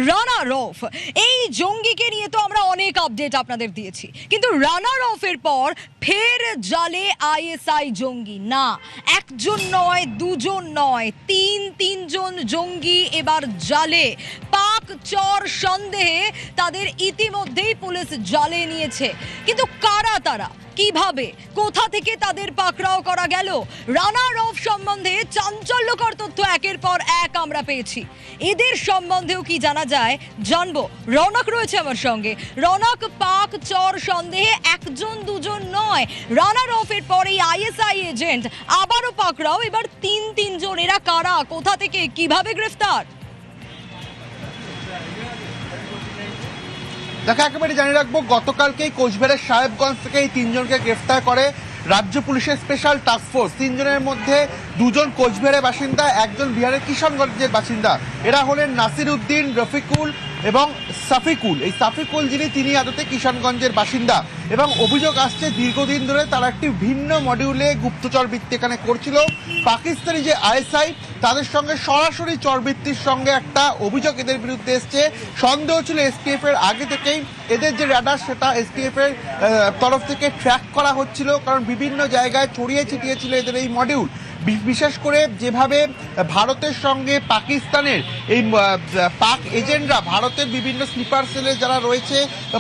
রানা রফ এই জঙ্গিকে নিয়ে তো আমরা অনেক আপডেট আপনাদের দিয়েছি, কিন্তু রানা রফের পর ফের জালে আইএসআই জঙ্গি। না, একজন নয়, দুজন নয়, তিনজন জঙ্গি এবার জালে। পাক চর সন্দেহে তাদের ইতিমধ্যেই পুলিশ জালে নিয়েছে, কিন্তু কারা তারা, কিভাবে, কোথা থেকে তাদের পাকড়াও করা গেল? রানা রফ সম্বন্ধে চাঞ্চল্যকর তথ্য একের পর এক আমরা পেয়েছি। এদের সম্বন্ধেও কি জানা যায় জানবো। রৌনক রয়েছে আমার সঙ্গে। রৌনক, পাক চর সন্দেহে একজন দুজন নয়, রানা রফের পরে আইএসআই এজেন্ট আবারও পাকড়াও, এবার তিনজন। এরা কারা, কোথা থেকে, কিভাবে গ্রেফতার? দেখা একেবারে জানিয়ে রাখবো, গতকালকেই কোচবিহারের সাহেবগঞ্জ থেকে এই তিনজনকে গ্রেফতার করে রাজ্য পুলিশের স্পেশাল টাস্ক ফোর্স। তিনজনের মধ্যে দুজন কোচবিহারের বাসিন্দা, একজন বিহারের কিষানগঞ্জের বাসিন্দা। এরা হলেন নাসির উদ্দিন, রফিকুল এবং সাফিকুল। এই সাফিকুল তিনি আদতে কিষানগঞ্জের বাসিন্দা এবং অভিযোগ আসছে দীর্ঘদিন ধরে তারা একটি ভিন্ন মডিউলে গুপ্তচর বৃত্তি এখানে করছিল। পাকিস্তানি যে আইএসআই তাদের সঙ্গে সরাসরি চরবৃত্তির সঙ্গে একটা অভিযোগ এদের বিরুদ্ধে এসছে। সন্দেহ ছিল এসটিএফ এর আগে থেকেই এদের যে রাডার সেটা এসটিএফ এর তরফ থেকে ট্র্যাক করা হচ্ছিল, কারণ বিভিন্ন জায়গায় ছড়িয়ে ছিটিয়েছিল এদের এই মডিউল। বিশেষ করে যেভাবে ভারতের সঙ্গে পাকিস্তানের এই পাক এজেন্টরা ভারতের বিভিন্ন স্লিপার সেলে যারা রয়েছে,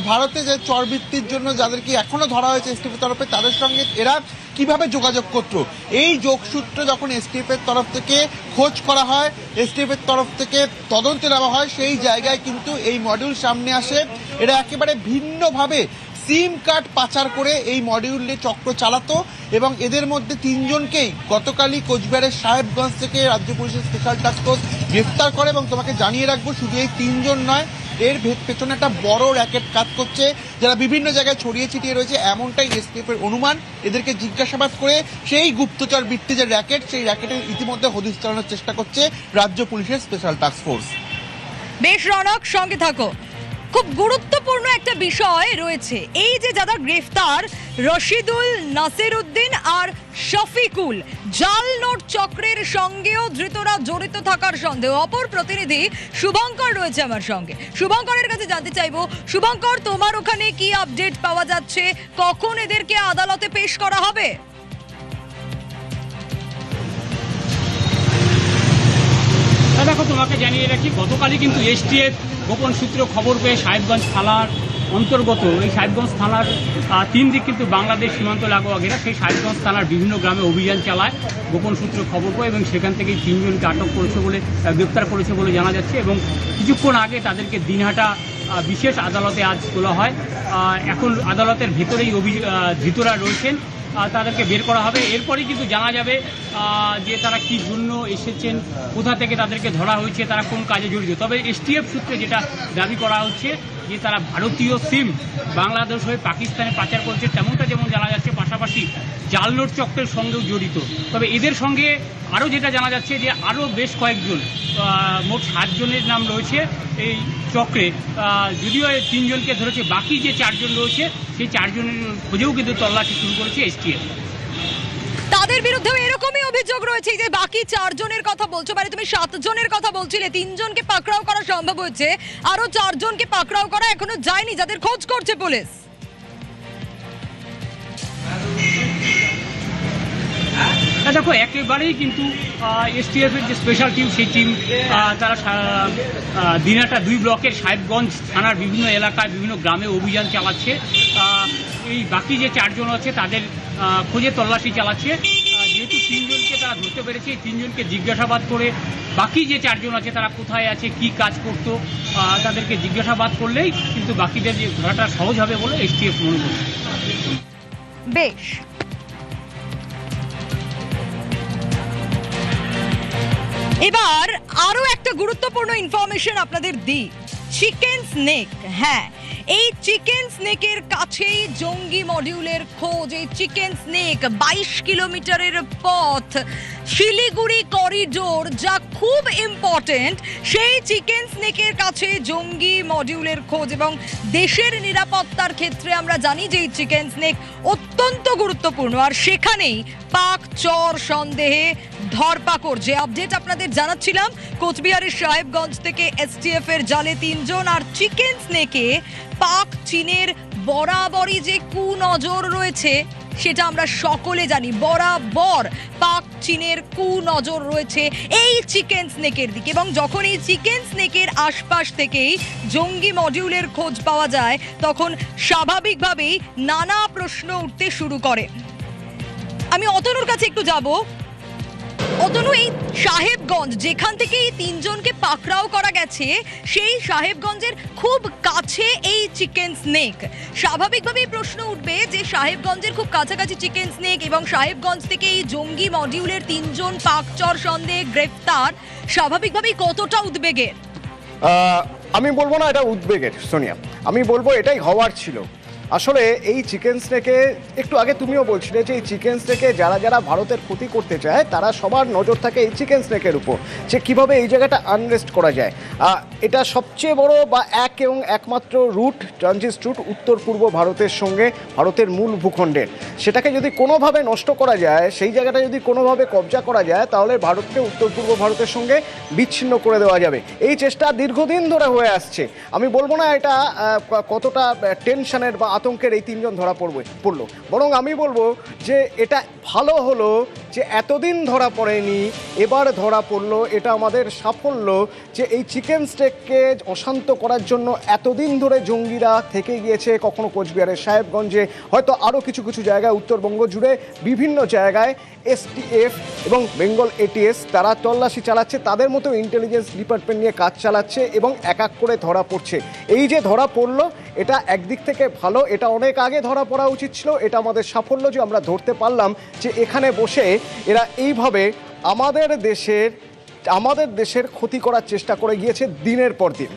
ভারতে যে চরবৃত্তির জন্য যাদেরকে এখনো ধরা হয়েছে এসটিএফ এর তরফে, তাদের সঙ্গে এরা কিভাবে যোগাযোগ করত, এই যোগসূত্র যখন এসটিএফ এর তরফ থেকে খোঁজ করা হয়, এসটিএফ এর তরফ থেকে তদন্তে নেওয়া হয়, সেই জায়গায় কিন্তু এই মডিউল সামনে আসে। এরা একেবারে ভিন্নভাবে সিম কার্ড পাচার করে এই মডিউলে চক্র চালাতো এবং এদের মধ্যে তিনজনকেই গতকালই কোচবিহারের সাহেবগঞ্জ থেকে রাজ্য পুলিশের স্পেশাল টাস্ক ফোর্স গ্রেফতার করে। এবং তোমাকে জানিয়ে রাখবো, শুধু এই তিনজন নয়, এর পেছনে একটা বড় র্যাকেট কাজ করছে, যারা বিভিন্ন জায়গায় ছড়িয়ে ছিটিয়ে রয়েছে, এমনটাই এসটিএফ এর অনুমান। এদেরকে জিজ্ঞাসাবাদ করে সেই গুপ্তচর বৃত্তি যে র্যাকেট, সেই র্যাকেটের ইতিমধ্যে হদিশ চালানোর চেষ্টা করছে রাজ্য পুলিশের স্পেশাল টাস্ক ফোর্স। বেশ রৌনক, সঙ্গে থাকো। খুব গুরুত্বপূর্ণ একটা বিষয় রয়েছে, এই যে যারা গ্রেফতার, রশিদুল, নাসির উদ্দিন আর শফিকুল, জাল নোট চক্রের সঙ্গেও ধৃতরা জড়িত থাকার সন্দেহ। অপর প্রতিনিধি শুভঙ্কর রয়েছে আমার সঙ্গে। শুভঙ্করের কাছে জানতে চাইবো, শুভঙ্কর, তোমার ওখানে কি আপডেট পাওয়া যাচ্ছে? কখন এদেরকে আদালতে পেশ করা হবে? দেখো, তোমাকে জানিয়ে রাখি, গতকালই কিন্তু এসটিএফ গোপন সূত্র খবর পেয়ে সাহেবগঞ্জ থানার অন্তর্গত এই সাহেবগঞ্জ থানার তিন দিক কিন্তু বাংলাদেশ সীমান্ত লাগোয়া ঘেরা, সেই সাহেবগঞ্জ থানার বিভিন্ন গ্রামে অভিযান চালায় গোপন সূত্র খবর পায় এবং সেখান থেকেই তিনজনকে আটক করেছে বলে, গ্রেপ্তার করেছে বলে জানা যাচ্ছে। এবং কিছুক্ষণ আগে তাদেরকে দিনহাটা বিশেষ আদালতে আজ তোলা হয়। এখন আদালতের ভেতরেই ধৃতরা রয়েছেন, তাদেরকে বের করা হবে। এরপরেই কিন্তু জানা যাবে যে তারা কি জন্য এসেছেন, কোথা থেকে তাদেরকে ধরা হয়েছে, তারা কোন কাজে জড়িত। তবে এসটিএফ সূত্রে যেটা দাবি করা হচ্ছে যে তারা ভারতীয় সিম বাংলাদেশ হয়ে পাকিস্তানে পাচার করছে, তেমনটা যেমন জানা যাচ্ছে, পাশাপাশি জাল নোট চক্রের সঙ্গেও জড়িত। তবে এদের সঙ্গে আরও যেটা জানা যাচ্ছে যে আরও বেশ কয়েকজন, মোট 7 জনের নাম রয়েছে এই চক্রে। যদিও এই 3 জনকে ধরেছে, বাকি যে 4 জন রয়েছে সেই 4 জনের খোঁজেও কিন্তু তল্লাশি শুরু করেছে এসটিএফ। তাদের বিরুদ্ধেও এরকমই অভিযোগ রয়েছে যে বাকি 4 জনের কথা বলছো, মানে তুমি 7 জনের কথা বলছিলে। 3 জনকে পাকড়াও করা সম্ভব হয়েছে, আরো 4 জনকে পাকড়াও করা এখনো যায়নি, যাদের খোঁজ করছে পুলিশ। দেখো, একেবারেই কিন্তু এসটিএফ এর যে স্পেশাল টিম, সেই টিম তারা দিনহাটা 2 ব্লকের সাহেবগঞ্জ থানার বিভিন্ন এলাকায় বিভিন্ন গ্রামে অভিযান চালাচ্ছে। এই বাকি যে 4 জন আছে তাদের খোঁজে তল্লাশি চালাচ্ছে। যেহেতু 3 জনকে তারা ধরতে পেরেছে, এই 3 জনকে জিজ্ঞাসাবাদ করে বাকি যে 4 জন আছে তারা কোথায় আছে, কি কাজ করতো, তাদেরকে জিজ্ঞাসাবাদ করলেই কিন্তু বাকিদের যে ধরাটা সহজ হবে বলে এসটিএফ মনে করছে। বেশ, এবার আরো একটা গুরুত্বপূর্ণ ইনফরমেশন আপনাদের দিই। চিকেন স্নেক, হ্যাঁ, এই চিকেন স্নেকের কাছেই জঙ্গি মডিউলের খোঁজ। এই চিকেন স্নেক 22 কিলোমিটারের পথ শিলিগুড়ি করিডোর যা খুব ইম্পর্টেন্ট, সেই চিকেন স্নেকের কাছে জঙ্গি মডিউলের খোঁজ এবং দেশের নিরাপত্তার ক্ষেত্রে আমরা জানি যে এই চিকেন স্নেক অত্যন্ত গুরুত্বপূর্ণ। আর সেখানেই পাক চর সন্দেহে ধরপাকড়, যে আপডেট আপনাদের জানাচ্ছিলাম, কোচবিহারের সাহেবগঞ্জ থেকে এসটিএফ এর জালে 3 জন। আর চিকেন স্নেকে পাক চীনের বরাবরই যে কুনজর রয়েছে সেটা আমরা সকলে জানি। বরাবর পাক চীনের কুনজর রয়েছে এই চিকেন স্নেকের দিকে, এবং যখন এই চিকেন স্নেকের আশপাশ থেকেই জঙ্গি মডিউলের খোঁজ পাওয়া যায় তখন স্বাভাবিকভাবেই নানা প্রশ্ন উঠতে শুরু করে। আমি অতনুর কাছে একটু যাব। অতনু, এই সাহেবগঞ্জ যেখান থেকে এই 3 জনকে পাকড়াও করা গেছে, সেই সাহেবগঞ্জের খুব কাছে এই চিকেন স্নেক। স্বাভাবিকভাবেই প্রশ্ন উঠবে যে সাহেবগঞ্জের খুব কাছাকাছি চিকেন স্নেক এবং সাহেবগঞ্জ থেকে এই জঙ্গি মডিউলের 3 জন পাকচর সন্দেহে গ্রেফতার, স্বাভাবিকভাবেই কতটা উদ্বেগের? আমি বলবো না এটা উদ্বেগের, সোনিয়া, আমি বলবো এটাই হওয়ার ছিল। আসলে এই চিকেন স্নেকে একটু আগে তুমিও বলছিলে যে এই চিকেন স্নেকে যারা যারা ভারতের ক্ষতি করতে চায় তারা সবার নজর থাকে এই চিকেন স্নেকের উপর, যে কীভাবে এই জায়গাটা আনরেস্ট করা যায়। এটা সবচেয়ে বড় বা এক এবং একমাত্র রুট, ট্রানজিট রুট উত্তর পূর্ব ভারতের সঙ্গে ভারতের মূল ভূখণ্ডের। সেটাকে যদি কোনোভাবে নষ্ট করা যায়, সেই জায়গাটা যদি কোনোভাবে কবজা করা যায়, তাহলে ভারতকে উত্তর পূর্ব ভারতের সঙ্গে বিচ্ছিন্ন করে দেওয়া যাবে। এই চেষ্টা দীর্ঘদিন ধরে হয়ে আসছে। আমি বলবো না এটা কতটা টেনশনের বা আতঙ্কের এই 3 জন ধরা পড়লো, বরং আমি বলবো যে এটা ভালো হলো যে এতদিন ধরা পড়েনি, এবার ধরা পড়লো। এটা আমাদের সাফল্য যে এই চিকেন স্টেককে অশান্ত করার জন্য এতদিন ধরে জঙ্গিরা থেকে গিয়েছে, কখনো কোচবিহারের সাহেবগঞ্জে, হয়তো আরও কিছু কিছু জায়গায় উত্তরবঙ্গ জুড়ে বিভিন্ন জায়গায় এসটিএফ এবং বেঙ্গল এটিএস তারা তল্লাশি চালাচ্ছে, তাদের মতো ইন্টেলিজেন্স ডিপার্টমেন্ট নিয়ে কাজ চালাচ্ছে এবং এক এক করে ধরা পড়ছে। এই যে ধরা পড়লো, এটা একদিক থেকে ভালো, এটা অনেক আগে ধরা পড়া উচিত ছিল। এটা আমাদের সাফল্য যে আমরা ধরতে পারলাম যে এখানে বসে এরা এইভাবে আমাদের দেশের ক্ষতি করার চেষ্টা করে গিয়েছে দিনের পর দিন।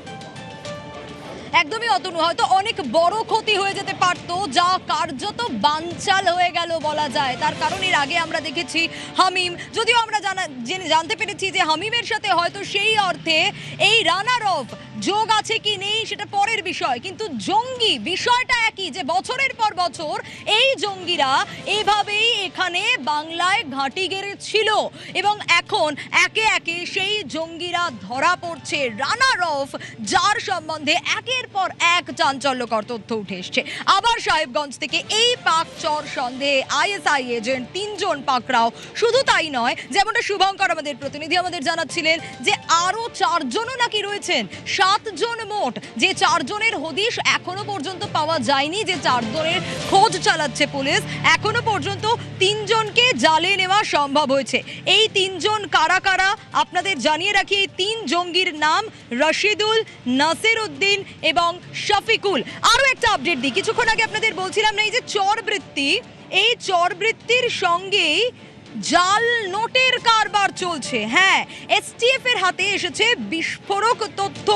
একদমই অতনু, হয়তো অনেক বড় ক্ষতি হয়ে যেতে পারতো, যা কার্যত বানচাল হয়ে গেল বলা যায়। তার কারণ এর আগে আমরা দেখেছি হামিম, যদিও আমরা জানতে পেরেছি যে হামিমের সাথে হয়তো সেই অর্থে এই রানার অফ যোগ আছে কি নেই সেটা পরের বিষয়, কিন্তু জঙ্গি বিষয়টা একই, যে বছরের পর বছর এই জঙ্গিরা এভাবেই এখানে বাংলায় ঘাঁটি গেড়েছিল এবং এখন একে একে সেই জঙ্গিরা ধরা পড়ছে। রানার অফ, যার সম্বন্ধে একের পর এক চাঞ্চল্যকর তথ্য উঠে এসছে। আবার সাহেবগঞ্জ থেকে এই পাকচর সন্দেহে আইএসআই এজেন্ট 3 জন পাকড়াও। শুধু তাই নয়, যেমনটা শুভঙ্কর আমাদের প্রতিনিধি আমাদের জানাচ্ছিলেন যে আরো 4 জনও নাকি রয়েছেন, 7 জন মোট। যে 4 জনের হদিশ এখনো পর্যন্ত পাওয়া যায়নি, যে 4 জনের খোঁজ চালাচ্ছে পুলিশ। এখনো পর্যন্ত 3 জনকে জালে নেওয়া সম্ভব হয়েছে। এই 3 জন কারা কারা আপনাদের জানিয়ে রাখি। এই 3 জঙ্গির নাম রশিদুল, নাসির উদ্দিন এবং শফিকুল। আরো একটা আপডেট দিই, কিছুক্ষণ আগে আপনাদের বলছিলাম না, এই যে চরবৃত্তি, এই চরবৃত্তির সঙ্গেই জাল নোটের কারবার চলছে। হ্যাঁ, এসটিএফ এর হাতে এসেছে বিস্ফোরক তথ্য।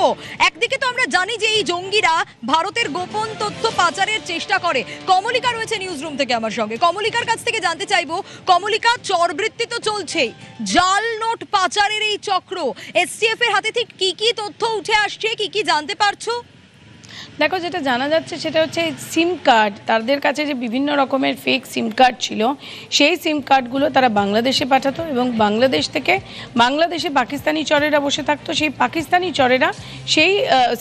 একদিকে তো আমরা জানি যে এই জঙ্গিরা ভারতের গোপন তথ্য পাচারের চেষ্টা করে। কমলিকা রয়েছে নিউজ রুম থেকে আমার সঙ্গে। কমলিকার কাছ থেকে জানতে চাইবো, কমলিকা, চরবৃত্তি তো চলছেই, জাল নোট পাচারের এই চক্র, এসটিএফ এর হাতে ঠিক কি কি তথ্য উঠে আসছে, কি কি জানতে পারছো? দেখো, যেটা জানা যাচ্ছে সেটা হচ্ছে সিম কার্ড, তাদের কাছে যে বিভিন্ন রকমের ফেক সিম কার্ড ছিল, সেই সিম কার্ডগুলো তারা বাংলাদেশে পাঠাতো এবং বাংলাদেশ থেকে বাংলাদেশে পাকিস্তানি চরেরা বসে থাকতো, সেই পাকিস্তানি চরেরা সেই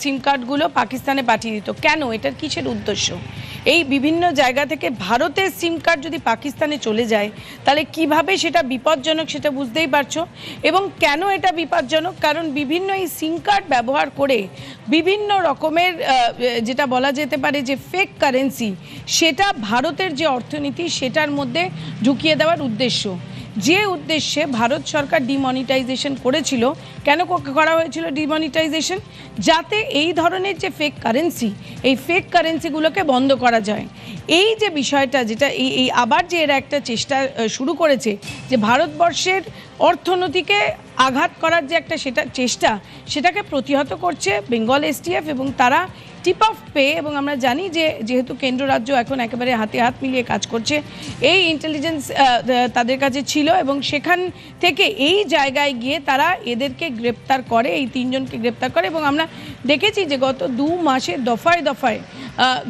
সিম কার্ডগুলো পাকিস্তানে পাঠিয়ে দিত। কেন? এটার কিসের উদ্দেশ্য? এই বিভিন্ন জায়গা থেকে ভারতের সিম কার্ড যদি পাকিস্তানে চলে যায় তাহলে কিভাবে সেটা বিপজ্জনক সেটা বুঝতেই পারছো। এবং কেন এটা বিপজ্জনক? কারণ বিভিন্ন এই সিম কার্ড ব্যবহার করে বিভিন্ন রকমের যেটা বলা যেতে পারে যে ফেক কারেন্সি, সেটা ভারতের যে অর্থনীতি সেটার মধ্যে ঢুকিয়ে দেওয়ার উদ্দেশ্য। যে উদ্দেশ্যে ভারত সরকার ডিমনিটাইজেশন করেছিল। কেন করা হয়েছিল ডিমনিটাইজেশন? যাতে এই ধরনের যে ফেক কারেন্সি, এই ফেক কারেন্সিগুলোকে বন্ধ করা যায়। এই যে বিষয়টা, যেটা এই আবার যে এরা একটা চেষ্টা শুরু করেছে যে ভারতবর্ষের অর্থনীতিকে আঘাত করার যে একটা চেষ্টা সেটাকে প্রতিহত করছে বেঙ্গল এসটিএফ, এবং তারা টিপ অফ পেয়ে, এবং আমরা জানি যে যেহেতু কেন্দ্র রাজ্য এখন একেবারে হাতে হাত মিলিয়ে কাজ করছে, এই ইন্টেলিজেন্স তাদের কাছে ছিল এবং সেখান থেকে এই জায়গায় গিয়ে তারা এদেরকে গ্রেপ্তার করে, এই 3 জনকে গ্রেপ্তার করে। এবং আমরা দেখেছি যে গত 2 মাসে দফায় দফায়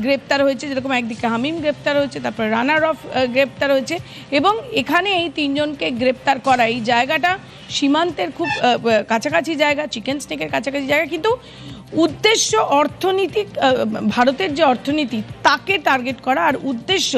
গ্রেপ্তার হয়েছে, যেরকম একদিকে হামিম গ্রেপ্তার হয়েছে, তারপরে রানার অফ গ্রেপ্তার হয়েছে, এবং এখানে এই 3 জনকে গ্রেপ্তার করা, এই জায়গাটা সীমান্তের খুব কাছাকাছি জায়গা, চিকেন স্নেকের কাছাকাছি জায়গা, কিন্তু উদ্দেশ্য অর্থনীতিক, ভারতের যে অর্থনীতি তাকে টার্গেট করা, আর উদ্দেশ্য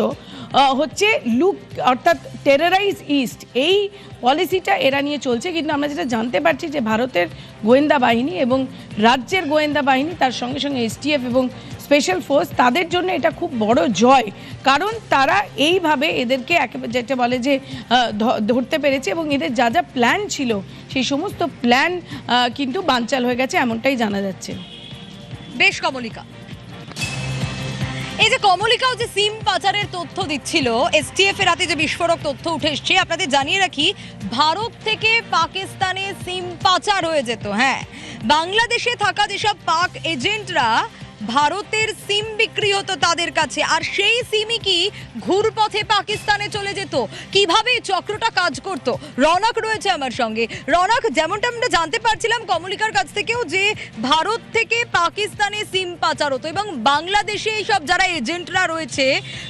হচ্ছে লুক অর্থাৎ টেররাইজ ইস্ট, এই পলিসিটা এরা নিয়ে চলছে। কিন্তু আমরা যেটা জানতে পারছি যে ভারতের গোয়েন্দা বাহিনী এবং রাজ্যের গোয়েন্দা বাহিনী, তার সঙ্গে সঙ্গে এসটিএফ এবং স্পেশাল ফোর্স, তাদের জন্য এটা খুব বড় জয়, কারণ তারা এইভাবে এদেরকে একেবারে যেটা বলে যে ধরতে পেরেছে, এবং এদের যা যা প্ল্যান ছিল সেই সমস্ত প্ল্যান কিন্তু বানচাল হয়ে গেছে, এমনটাই জানা যাচ্ছে। বেশ কমলিকা, এই যে কমলিকাও যে সিম পাচারের তথ্য দিচ্ছিল, এসটিএফ এর হাতে যে বিস্ফোরক তথ্য উঠে এসছে, আপনাদের জানিয়ে রাখি ভারত থেকে পাকিস্তানে সিম পাচার হয়ে যেত। হ্যাঁ, বাংলাদেশে থাকা যেসব পাক এজেন্টরা ভারতের সিম বিক্রি হতো তাদের কাছে, আর সেই সিমই কি ঘুরপথে পাকিস্তানে চলে যেত। কিভাবে চক্রটা কাজ করত, রনক রয়েছে আমার সঙ্গে। রনক, যেমনটা আমরা জানতে পারছিলাম কমলিকার কাছ থেকেও, যে ভারত থেকে পাকিস্তানে সিম পাচার হতো এবং বাংলাদেশে এইসব যারা এজেন্টরা রয়েছে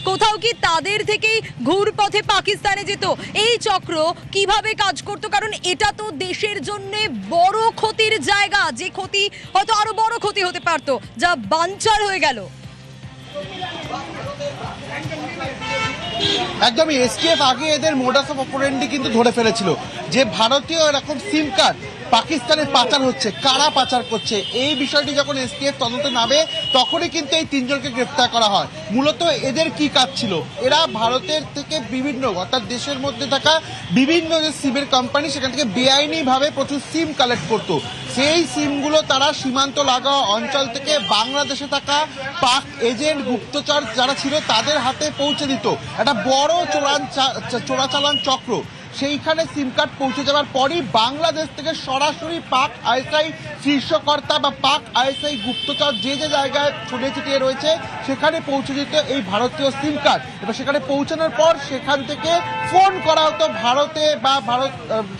কোথাও কি তাদের থেকেই ঘুরপথে পাকিস্তানে যেত। এই চক্র কিভাবে কাজ করত, কারণ এটা তো দেশের জন্য বড় ক্ষতির জায়গা, যে ক্ষতি হয়তো আরো বড় ক্ষতি হতে পারতো, যা বানচাল হয়ে গেল। একদমই, এসটিএফ আগে এদের মোডাস অফ অপারেন্ডি কিন্তু ধরে ফেলেছিল যে ভারতীয় এরকম সিম কার্ড পাকিস্তানে পাচার হচ্ছে, কারা পাচার করছে। এই বিষয়টি যখন এসটিএফ তদন্তে নামে তখনই কিন্তু এই 3 জনকে গ্রেফতার করা হয়। মূলত এদের কি কাজ ছিল, এরা ভারতের থেকে বিভিন্ন অর্থাৎ দেশের মধ্যে থাকা বিভিন্ন যে সিমের কোম্পানি সেখান থেকে বেআইনিভাবে প্রচুর সিম কালেক্ট করতো। সেই সিমগুলো তারা সীমান্ত লাগা অঞ্চল থেকে বাংলাদেশে থাকা পাক এজেন্ট গুপ্তচর যারা ছিল তাদের হাতে পৌঁছে দিত। একটা বড় চোরাচালান চক্র। সেইখানে সিম কার্ড পৌঁছে যাওয়ার পরই বাংলাদেশ থেকে সরাসরি পাক আইএসআই শীর্ষকর্তা বা পাক আইএসআই গুপ্তচর যে যে জায়গায় ছড়িয়ে ছিটিয়ে রয়েছে সেখানে পৌঁছে যেত এই ভারতীয় সিম কার্ড। এবার সেখানে পৌঁছানোর পর সেখান থেকে ফোন করা হতো ভারতে বা ভারত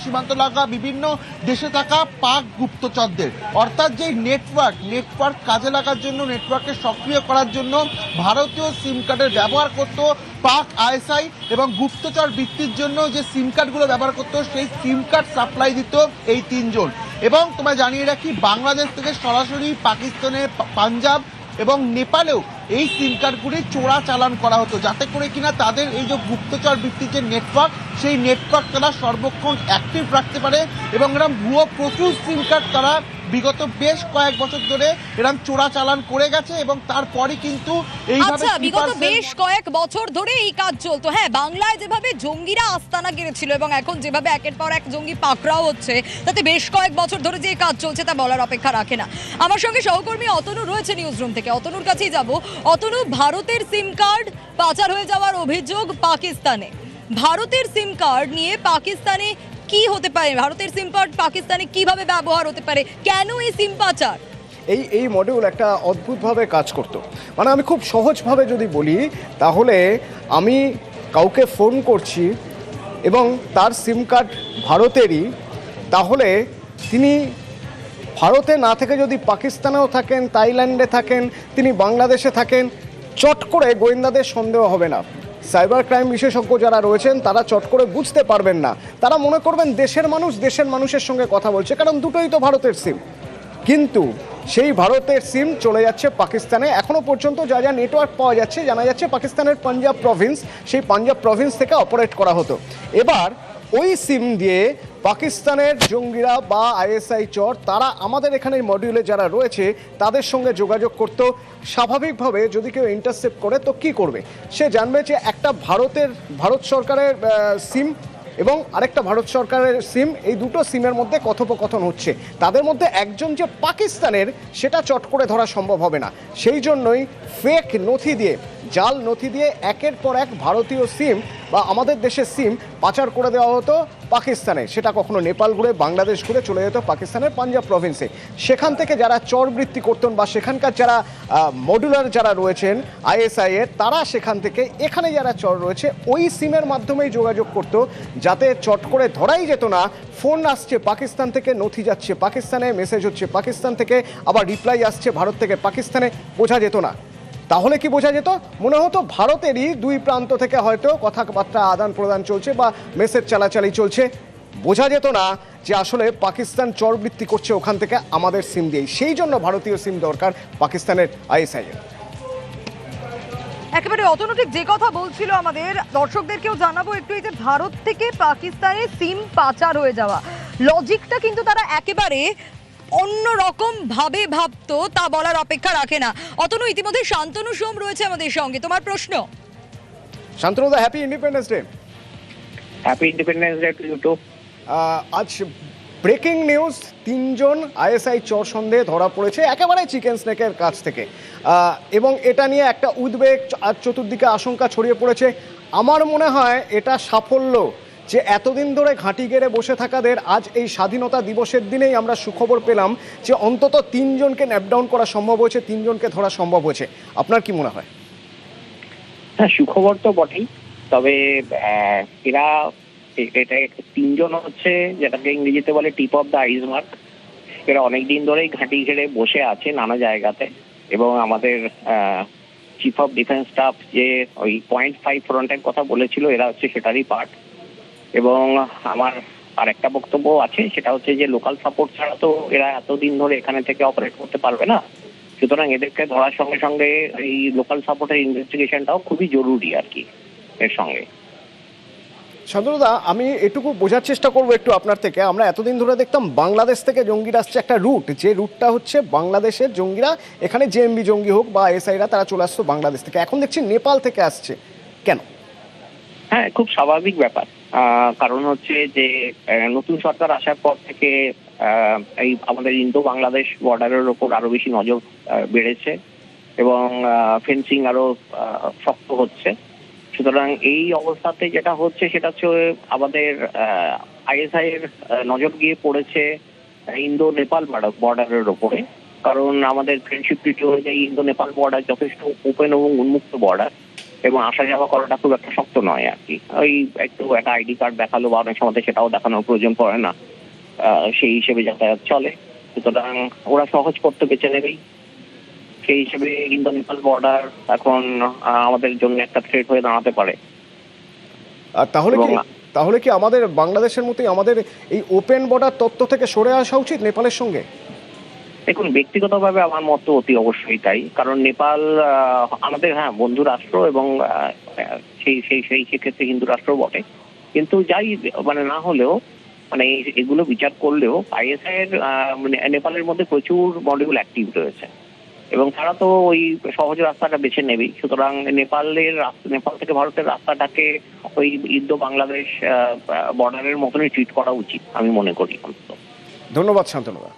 সীমান্ত লাগা বিভিন্ন দেশে থাকা পাক গুপ্তচরদের। অর্থাৎ যে নেটওয়ার্ক কাজে লাগার জন্য, নেটওয়ার্ককে সক্রিয় করার জন্য ভারতীয় সিম কার্ডের ব্যবহার করতো পাক আইএসআই, এবং গুপ্তচর বৃত্তির জন্য যে সিম কার্ডগুলো ব্যবহার করতো সেই সিম কার্ড সাপ্লাই দিত এই 3 জন। এবং তোমায় জানিয়ে রাখি বাংলাদেশ থেকে সরাসরি পাকিস্তানে, পাঞ্জাব এবং নেপালেও এই সিম কার্ডগুলি চোরাচালান করা হতো, যাতে করে কিনা তাদের এই যে গুপ্তচর বৃত্তির যে নেটওয়ার্ক, সেই নেটওয়ার্ক তারা সর্বক্ষণ অ্যাক্টিভ রাখতে পারে। এবং এরকম ভুয়ো প্রচুর সিম কার্ড তারা বিগত বেশ কয়েক বছর ধরে এরকম চোরাচালান করে গেছে, এবং তারপরে কিন্তু এইভাবে বিগত বেশ কয়েক বছর ধরে এই কাজ চলতো। হ্যাঁ, বাংলায় যেভাবে জঙ্গিরা আস্তানা গেড়েছিল এবং এখন যেভাবে একের পর এক জঙ্গি পাকড়াও হচ্ছে, তাতে বেশ কয়েক বছর ধরে যে কাজ চলছে তা বলার অপেক্ষা রাখে না। আমার সঙ্গে সহকর্মী অতনু রয়েছে নিউজ রুম থেকে, অতনুর কাছেই যাব। অতনু, ভারতের সিম কার্ড পাচার হয়ে যাওয়ার অভিযোগ পাকিস্তানে, ভারতের সিম কার্ড নিয়ে পাকিস্তানে কি হতে পারে, ভারতের সিম কার্ড পাকিস্তানে কিভাবে ব্যবহার হতে পারে, কেন এই সিম পাচার? এই মডিউল একটা অদ্ভুতভাবে কাজ করতো। মানে আমি খুব সহজভাবে যদি বলি, তাহলে আমি কাউকে ফোন করছি এবং তার সিম কার্ড ভারতেরই, তাহলে তিনি ভারতে না থেকে যদি পাকিস্তানেও থাকেন, থাইল্যান্ডে থাকেন, তিনি বাংলাদেশে থাকেন, চট করে গোয়েন্দাদের সন্দেহ হবে না। সাইবার ক্রাইম বিশেষজ্ঞ যারা রয়েছেন তারা চট করে বুঝতে পারবেন না, তারা মনে করবেন দেশের মানুষের সঙ্গে কথা বলছে, কারণ দুটোই তো ভারতের সিম। কিন্তু সেই ভারতের সিম চলে যাচ্ছে পাকিস্তানে। এখনো পর্যন্ত যা যা নেটওয়ার্ক পাওয়া যাচ্ছে, জানা যাচ্ছে পাকিস্তানের পাঞ্জাব প্রভিন্স, সেই পাঞ্জাব প্রভিন্স থেকে অপারেট করা হতো। এবার ওই সিম দিয়ে পাকিস্তানের জঙ্গিরা বা আইএসআই চর তারা আমাদের এখানের মডিউলে যারা রয়েছে তাদের সঙ্গে যোগাযোগ করতো। স্বাভাবিকভাবে যদি কেউ ইন্টারসেপ্ট করে তো কি করবে, সে জানবে যে একটা ভারত সরকারের সিম এবং আরেকটা ভারত সরকারের সিম, এই দুটো সিমের মধ্যে কথোপকথন হচ্ছে। তাদের মধ্যে একজন যে পাকিস্তানের সেটা চট করে ধরা সম্ভব হবে না। সেই জন্যই ফেক নথি দিয়ে, জাল নথি দিয়ে একের পর এক ভারতীয় সিম বা আমাদের দেশের সিম পাচার করে দেওয়া হতো পাকিস্তানে, সেটা কখনো নেপাল ঘুরে বাংলাদেশ ঘুরে চলে যেত পাকিস্তানের পাঞ্জাব প্রভিন্সে। সেখান থেকে যারা চরবৃত্তি করতেন বা সেখানকার যারা মডুলার যারা রয়েছেন আইএসআই এর, তারা সেখান থেকে এখানে যারা চর রয়েছে ওই সিমের মাধ্যমেই যোগাযোগ করত, যাতে চট করে ধরাই যেত না ফোন আসছে পাকিস্তান থেকে, নথি যাচ্ছে পাকিস্তানে, মেসেজ হচ্ছে পাকিস্তান থেকে, আবার রিপ্লাই আসছে ভারত থেকে পাকিস্তানে, বোঝা যেত না। তাহলে কি বোঝা যেত? মনে হতো ভারতেরই দুই প্রান্ত থেকে হয়তো কথাবার্তা আদান প্রদান চলছে বা মেসেজ চালাচালি চলছে। বোঝা যেত না যে আসলে পাকিস্তান চরবৃত্তি করছে ওখান থেকে আমাদের সিম দিয়েই। সেই জন্য ভারতীয় সিম দরকার পাকিস্তানের আইএসআই এর। একেবারে অতনুঠিক যে কথা বলছিল আমাদের দর্শকদেরকেও জানাবো একটু, এই যে ভারত থেকে পাকিস্তানে সিম পাচার হয়ে যাওয়া, লজিকটা কিন্তু তারা একেবারে অন্য রকম ভাবে ভাবতো, তা বলার অপেক্ষা রাখে না। অতনু, ইতিমধ্যে শান্তনু সোম রয়েছে আমাদের সঙ্গে, তোমার প্রশ্ন। শান্তনুদা, happy independence day. Happy independence day to you too. আজ ব্রেকিং নিউজ, 3 জন আইএসআই চোর সন্দেহে ধরা পড়েছে একেবারে চিকেন স্নেকের কাছ থেকে, এবং এটা নিয়ে একটা উদ্বেগ আর চতুর্দিকে আশঙ্কা ছড়িয়ে পড়েছে। আমার মনে হয় এটা সাফল্য যে এতদিন ধরে ঘাঁটি গেড়ে বসে থাকাদের আজ এই স্বাধীনতা দিবসের দিনেই আমরা সুখবর পেলাম যে অন্তত 3 জনকে ন্যাপডাউন করা সম্ভব হয়েছে, 3 জনকে ধরা সম্ভব হয়েছে। আপনার কি মনে হয়? হ্যাঁ, সুখবর তো বটেই, তবে এরা এটা 3 জন হচ্ছে যেটাকে ইংরেজিতে বলে টিপ অফ দ্য আইসবার্গ। এরা অনেকদিন ধরেই ঘাঁটি ঘেড়ে বসে আছে নানা জায়গাতে, এবং আমাদের চিফ অফ ডিফেন্স স্টাফ যে ওই 0.5 ফ্রন্টের কথা বলেছিল, এরা হচ্ছে সেটারই পার্ট। এবং আমার আর একটা বক্তব্য আছে, সেটা হচ্ছে যে লোকাল সাপোর্ট ছাড়া তো এরা এতদিন ধরে এখানে থেকে অপারেট করতে পারবে না। সুতরাং এদেরকে ধরার সঙ্গে সঙ্গে এই লোকাল সাপোর্টের ইনভেস্টিগেশনটাও খুবই জরুরি আর কি এর সঙ্গে। শান্তনুদা, আমি এটুকু বোঝার চেষ্টা করবো একটু আপনার থেকে। আমরা এতদিন ধরে দেখতাম বাংলাদেশ থেকে জঙ্গিরা আসছে, একটা রুট, যে রুটটা হচ্ছে বাংলাদেশের জঙ্গিরা এখানে জেএমবি জঙ্গি হোক বা এসআইরা তারা চলে আসতো বাংলাদেশ থেকে, এখন দেখছি নেপাল থেকে আসছে, কেন? হ্যাঁ, খুব স্বাভাবিক ব্যাপার। কারণ হচ্ছে যে নতুন সরকার আসার পর থেকে এই আমাদের ইন্দো বাংলাদেশ বর্ডারের ওপর আরো বেশি নজর বেড়েছে, এবং ফেন্সিং আরো শক্ত হচ্ছে। সুতরাং এই অবস্থাতে যেটা হচ্ছে সেটা হচ্ছে আমাদের আইএসআই এর নজর গিয়ে পড়েছে ইন্দো নেপাল বর্ডারের ওপরে। কারণ আমাদের ফ্রেন্ডশিপ ট্রিটি অনুযায়ী ইন্দো নেপাল বর্ডার যথেষ্ট ওপেন এবং উন্মুক্ত বর্ডার, এবং আসা যাওয়া করাটা খুব একটা শক্ত নয় আর কি। ওই একটু একটা আইডি কার্ড দেখালো বা অনেক সময় সেটাও দেখানোর প্রয়োজন পড়ে না, সেই হিসেবে যাতায়াত চলে। সুতরাং ওরা সহজ করতে বেছে নেবেই। সেই হিসেবে ইন্দো নেপাল বর্ডার এখন আমাদের জন্য একটা থ্রেট হয়ে দাঁড়াতে পারে। আর তাহলে কি আমাদের বাংলাদেশের মতোই আমাদের এই ওপেন বর্ডার তত্ত্ব থেকে সরে আসা উচিত নেপালের সঙ্গে? দেখুন, ব্যক্তিগতভাবে আমার মত অতি অবশ্যই তাই। কারণ নেপাল আমাদের বন্ধু রাষ্ট্র, এবং সেই ক্ষেত্রে হিন্দু রাষ্ট্র বটে। কিন্তু যাই মানে না হলেও মানে এগুলো বিচার করলেও আইএসআই এর নেপালের মধ্যে প্রচুর মডিউল অ্যাক্টিভ রয়েছে, এবং তারা তো ওই সহজ রাস্তাটা বেছে নেবেই। সুতরাং নেপাল থেকে ভারতের রাস্তাটাকে ওই ইন্দো বাংলাদেশ বর্ডারের মতনই ট্রিট করা উচিত আমি মনে করি। ধন্যবাদ শান্তনুদা।